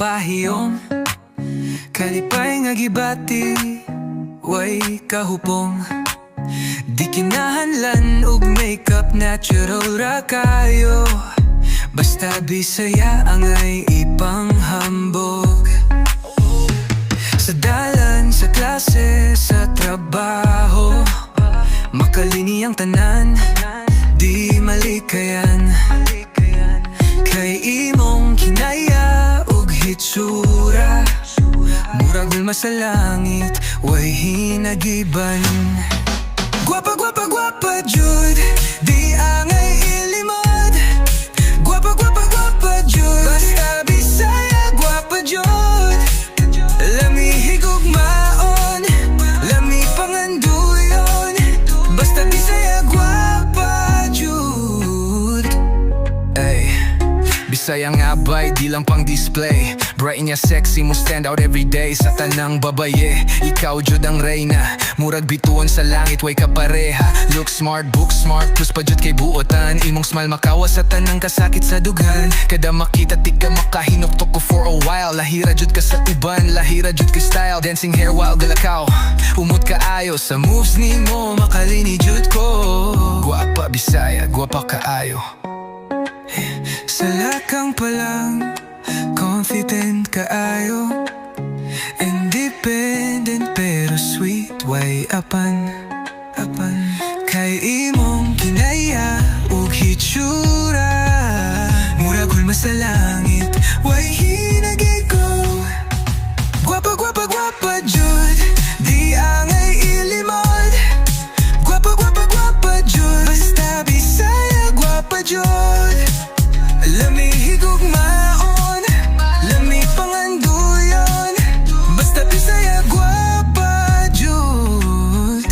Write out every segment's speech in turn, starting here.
pahiyom, kalipay nga gibati, way kahupong. Di kinahanglan og makeup, natural ra kayo. Basta Bisaya ang ay ipanghambog. Sa dalan, sa klase, sa trabaho, makalini ang tanan, di malikayan. Kay imong kinaya ug hitsura, murag ulma sa langit, way hinagiban. Gwapa, gwapa, gwapa, jud, di angay ilimod. Gwapa, gwapa, gwapa, jud, basta Bisaya, gwapa, jud. Lami higugmaon, lami panganduyon, basta Bisaya, gwapa, jud. Ay, Bisaya nga bay, di lang pang display. Bright niya sexy mo stand out everyday. Sa tanang babaye, ikaw jud ang reyna. Murag bituon sa langit, way kapareha. Look smart, book smart, plus pa jud kay buotan. Imong smile makawa sa tanang kasakit sa dugan. Kada makita di ka makahinuktok ko for a while. Lahira jud ka sa uban, lahira jud ka style. Dancing hair while galakaw, umot ka ayo sa moves ni mo, makalini jud ko. Gwapa Bisaya, gwapa kaayo. Sa lakang pa lang, confident kaayo. Independent pero sweet, way apan. Kay imong kinaya ug hitsura, murag ulma sa langit, way hinagay ko. Gwapa, gwapa, gwapa, jud, di angay ilimod. Gwapa, gwapa, gwapa, jud, basta Bisaya, gwapa, jud. Lami higugmaon, lami panganduyon, basta Bisaya, gwapa, jud.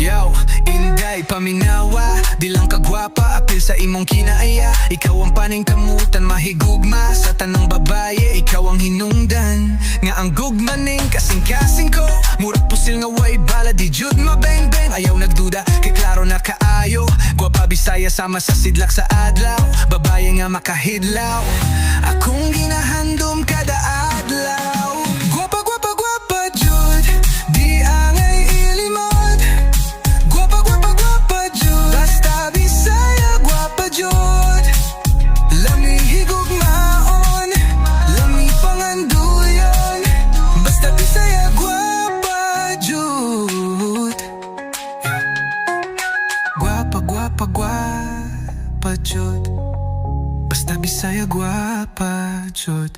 Yo, inday paminawa, di lang kagwapa, apil sa imong kinaaya. Ikaw ang paning kamutan, mahigugma sa tanang babaye. Ikaw ang hinungdan, nga ang gugmaning kasing-kasing ko. Murag pusil nga way bala, di jud mabeng-beng. Ayaw nagduda, kay klaro na kaayo. Gwapa Bisaya sama sa sidlak sa adlaw, babaye nga makahidlaw, akong ginahandom kada adlaw. Gwapa, gwapa, gwapa, jud, di angay ilimod. Gwapa, gwapa, gwapa, jud, basta Bisaya, gwapa, jud. Lami higugmaon, lami panganduyon, basta Bisaya, gwapa, jud. Gwapa, gwapa, gwapa, jud, basta Bisaya, gwapa, jud.